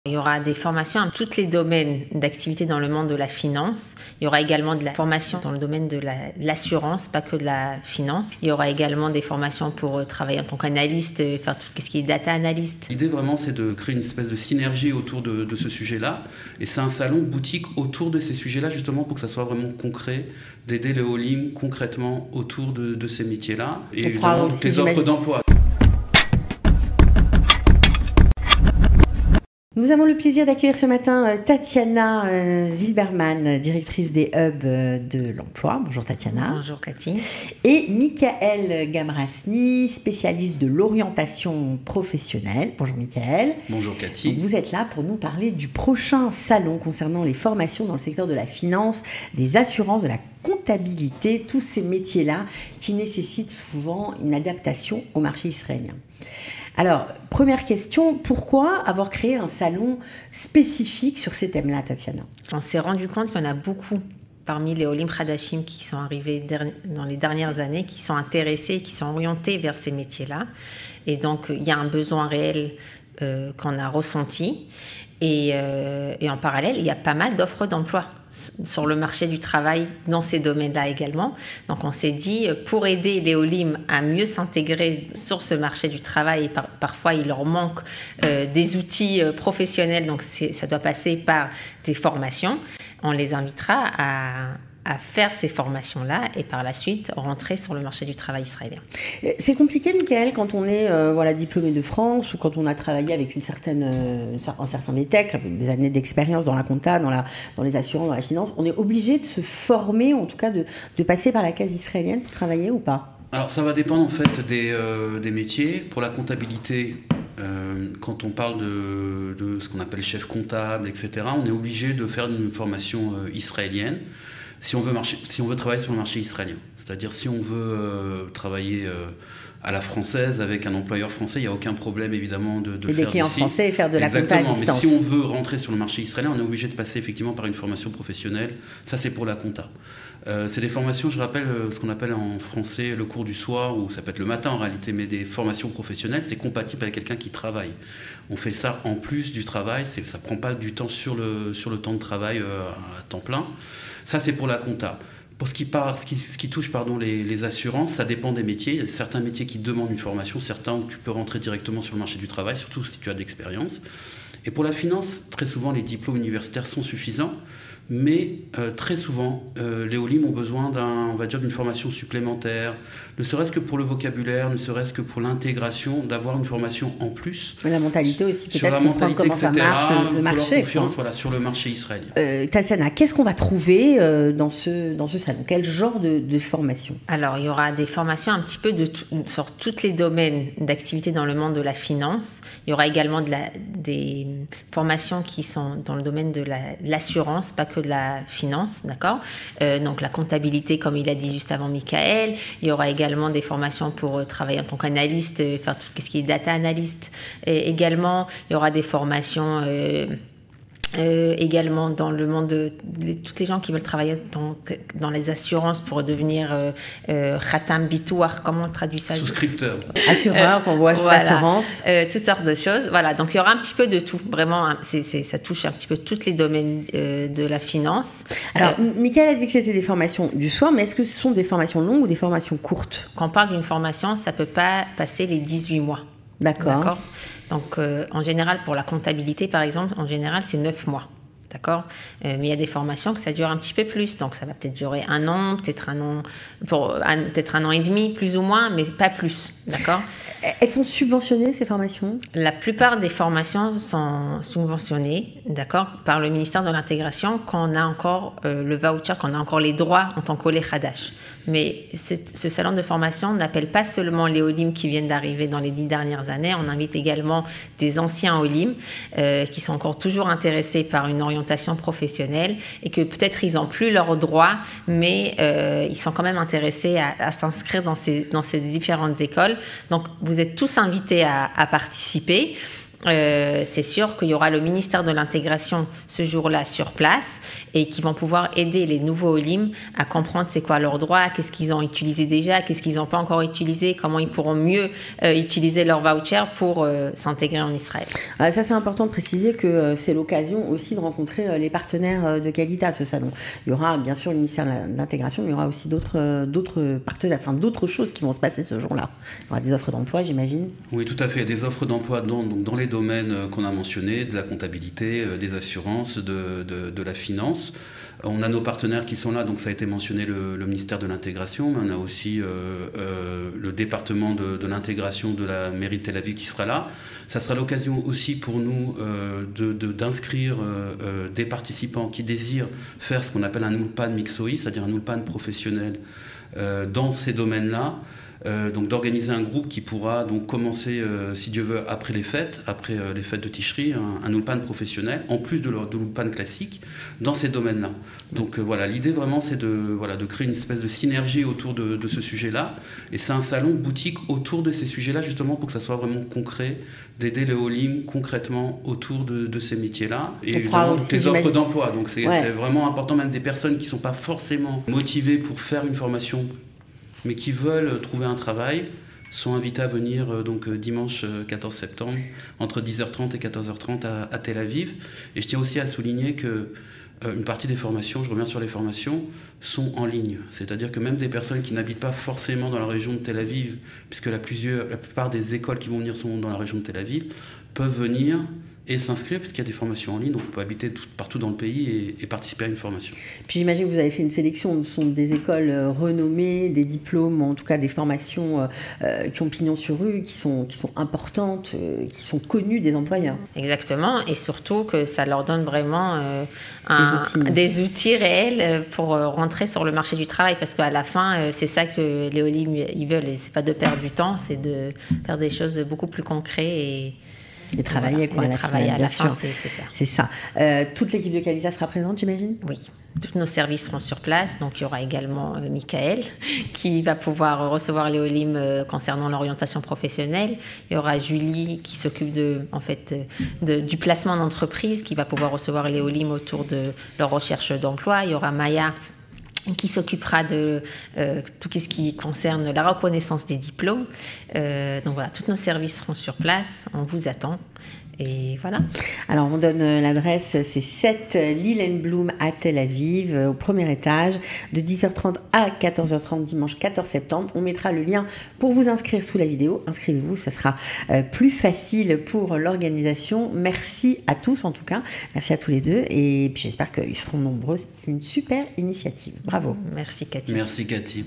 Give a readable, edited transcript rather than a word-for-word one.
Il y aura des formations dans tous les domaines d'activité dans le monde de la finance. Il y aura également de la formation dans le domaine de l'assurance, pas que de la finance. Il y aura également des formations pour travailler en tant qu'analyste, faire tout ce qui est data analyst. L'idée vraiment, c'est de créer une espèce de synergie autour de ce sujet-là. Et c'est un salon boutique autour de ces sujets-là, justement pour que ça soit vraiment concret, d'aider les Olim concrètement autour de ces métiers-là. Et évidemment, des offres d'emploi. Nous avons le plaisir d'accueillir ce matin Tatiana Zilberman, directrice des hubs de l'emploi. Bonjour Tatiana. Bonjour Cathy. Et Michael Gamrasny, spécialiste de l'orientation professionnelle. Bonjour Michael. Bonjour Cathy. Vous êtes là pour nous parler du prochain salon concernant les formations dans le secteur de la finance, des assurances, de la comptabilité, tous ces métiers-là qui nécessitent souvent une adaptation au marché israélien. Alors, première question, pourquoi avoir créé un salon spécifique sur ces thèmes-là, Tatiana? On s'est rendu compte qu'il y en a beaucoup parmi les Olim Khadashim qui sont arrivés dans les dernières années, qui sont intéressés, qui sont orientés vers ces métiers-là. Et donc, il y a un besoin réel qu'on a ressenti. Et en parallèle, il y a pas mal d'offres d'emploi sur le marché du travail dans ces domaines-là également. Donc on s'est dit, pour aider les Olim à mieux s'intégrer sur ce marché du travail, et parfois il leur manque des outils professionnels, donc ça doit passer par des formations. On les invitera à faire ces formations-là et par la suite rentrer sur le marché du travail israélien. C'est compliqué, Michael, quand on est diplômé de France ou quand on a travaillé avec un certain métèque, avec des années d'expérience dans la compta, dans les assurances, dans la finance, on est obligé de se former, en tout cas de passer par la case israélienne pour travailler ou pas? Alors ça va dépendre en fait des métiers. Pour la comptabilité, quand on parle de ce qu'on appelle chef comptable, etc., on est obligé de faire une formation israélienne. Si on veut travailler sur le marché israélien, c'est-à-dire si on veut travailler à la française avec un employeur français, il n'y a aucun problème évidemment de faire des clients français et faire de la compta à distance. Mais si on veut rentrer sur le marché israélien, on est obligé de passer effectivement par une formation professionnelle. Ça, c'est pour la compta. C'est des formations, je rappelle, ce qu'on appelle en français le cours du soir, ou ça peut être le matin en réalité, mais des formations professionnelles, c'est compatible avec quelqu'un qui travaille. On fait ça en plus du travail, ça ne prend pas du temps sur le temps de travail à temps plein. Ça, c'est pour la compta. Pour ce qui touche les assurances, ça dépend des métiers. Il y a certains métiers qui demandent une formation, certains où tu peux rentrer directement sur le marché du travail, surtout si tu as de l'expérience. Et pour la finance, très souvent, les diplômes universitaires sont suffisants, mais très souvent, les Olim ont besoin d'une formation supplémentaire, ne serait-ce que pour le vocabulaire, ne serait-ce que pour l'intégration, d'avoir une formation en plus. La mentalité aussi, peut-être, sur la mentalité, comment ça marche, le marché. Confiance, sur le marché israélien. Tatiana, qu'est-ce qu'on va trouver dans ce salon? Quel genre de formation? Alors, il y aura des formations un petit peu sur tous les domaines d'activité dans le monde de la finance. Il y aura également des formations qui sont dans le domaine de l'assurance, pas que de la finance, d'accord? Donc la comptabilité, comme il a dit juste avant Michael. Il y aura également des formations pour travailler en tant qu'analyste, faire tout ce qui est data analyst. Et également, il y aura des formations également dans le monde de toutes les gens qui veulent travailler dans les assurances pour devenir khatam bitouar, comment on traduit ça? Souscripteur. Assureur, qu'on voit l'assurance. Toutes sortes de choses. Voilà, donc il y aura un petit peu de tout. Vraiment, ça touche un petit peu tous les domaines de la finance. Alors, Michael a dit que c'était des formations du soir, mais est-ce que ce sont des formations longues ou des formations courtes? Quand on parle d'une formation, ça ne peut pas passer les 18 mois. D'accord. Donc, en général, pour la comptabilité, par exemple, en général, c'est 9 mois. D'accord? Mais il y a des formations que ça dure un petit peu plus. Donc, ça va peut-être durer 1 an, peut-être 1 an, peut-être 1 an et demi, plus ou moins, mais pas plus. D'accord? Elles sont subventionnées, ces formations? La plupart des formations sont subventionnées, d'accord, par le ministère de l'Intégration quand on a encore le voucher, quand on a encore les droits en tant qu'Olé Khadash. Mais ce salon de formation n'appelle pas seulement les Olim qui viennent d'arriver dans les 10 dernières années. On invite également des anciens Olim qui sont encore toujours intéressés par une orientation professionnelle et que peut-être ils n'ont plus leurs droits, mais ils sont quand même intéressés à s'inscrire dans ces différentes écoles. Donc, vous êtes tous invités à participer. c'est sûr qu'il y aura le ministère de l'intégration ce jour-là sur place et qui vont pouvoir aider les nouveaux Olim à comprendre c'est quoi leurs droits, qu'est-ce qu'ils ont utilisé déjà, qu'est-ce qu'ils n'ont pas encore utilisé, comment ils pourront mieux utiliser leur voucher pour s'intégrer en Israël. Ça, c'est important de préciser que c'est l'occasion aussi de rencontrer les partenaires de Qualita, ce salon. Il y aura bien sûr le ministère de l'intégration, mais il y aura aussi d'autres partenaires, enfin d'autres choses qui vont se passer ce jour-là. Il y aura des offres d'emploi, j'imagine. Oui, tout à fait. Des offres d'emploi dans les domaines qu'on a mentionnés, de la comptabilité, des assurances, de la finance. On a nos partenaires qui sont là, donc ça a été mentionné le ministère de l'intégration, mais on a aussi le département de l'intégration de la mairie de Tel Aviv qui sera là. Ça sera l'occasion aussi pour nous d'inscrire des participants qui désirent faire ce qu'on appelle un ulpan mixoi, c'est-à-dire un ulpan professionnel dans ces domaines-là. Donc d'organiser un groupe qui pourra donc commencer, si Dieu veut, après les fêtes de Tishri, un ulpan professionnel, en plus de l'ulpan classique, dans ces domaines-là. Donc voilà, l'idée vraiment c'est de créer une espèce de synergie autour de ce sujet-là, et c'est un salon boutique autour de ces sujets-là, justement pour que ça soit vraiment concret, d'aider les Olim concrètement autour de ces métiers-là, et évidemment des offres d'emploi. Donc c'est vraiment important, même des personnes qui ne sont pas forcément motivées pour faire une formation, mais qui veulent trouver un travail, sont invités à venir donc dimanche 14 septembre, entre 10h30 et 14h30 à Tel Aviv. Et je tiens aussi à souligner que une partie des formations, je reviens sur les formations, sont en ligne. C'est-à-dire que même des personnes qui n'habitent pas forcément dans la région de Tel Aviv, puisque la plupart des écoles qui vont venir sont dans la région de Tel Aviv, peuvent venir et s'inscrire, puisqu'il y a des formations en ligne, donc on peut habiter partout dans le pays et participer à une formation. Puis j'imagine que vous avez fait une sélection, ce sont des écoles renommées, des diplômes, en tout cas des formations qui ont pignon sur rue, qui sont importantes, qui sont connues des employeurs. Exactement, et surtout que ça leur donne vraiment des outils réels pour rentrer sur le marché du travail, parce qu'à la fin, c'est ça que les Olim ils veulent, et c'est pas de perdre du temps, c'est de faire des choses beaucoup plus concrètes et travailler, voilà, à la fin, c'est ça. C'est ça. Toute l'équipe de Qualita sera présente, j'imagine ? Oui. Tous nos services seront sur place. Donc, il y aura également Michael qui va pouvoir recevoir les Olim concernant l'orientation professionnelle. Il y aura Julie qui s'occupe du placement d'entreprise, qui va pouvoir recevoir les Olim autour de leur recherche d'emploi. Il y aura Maya qui s'occupera de tout ce qui concerne la reconnaissance des diplômes. Donc voilà, tous nos services seront sur place, on vous attend. Et voilà. Alors, on donne l'adresse, c'est 7 Lilienblum à Tel Aviv, au premier étage, de 10h30 à 14h30, dimanche 14 septembre. On mettra le lien pour vous inscrire sous la vidéo. Inscrivez-vous, ça sera plus facile pour l'organisation. Merci à tous, en tout cas. Merci à tous les deux. Et puis, j'espère qu'ils seront nombreux. C'est une super initiative. Bravo. Merci, Cathy. Merci, Cathy.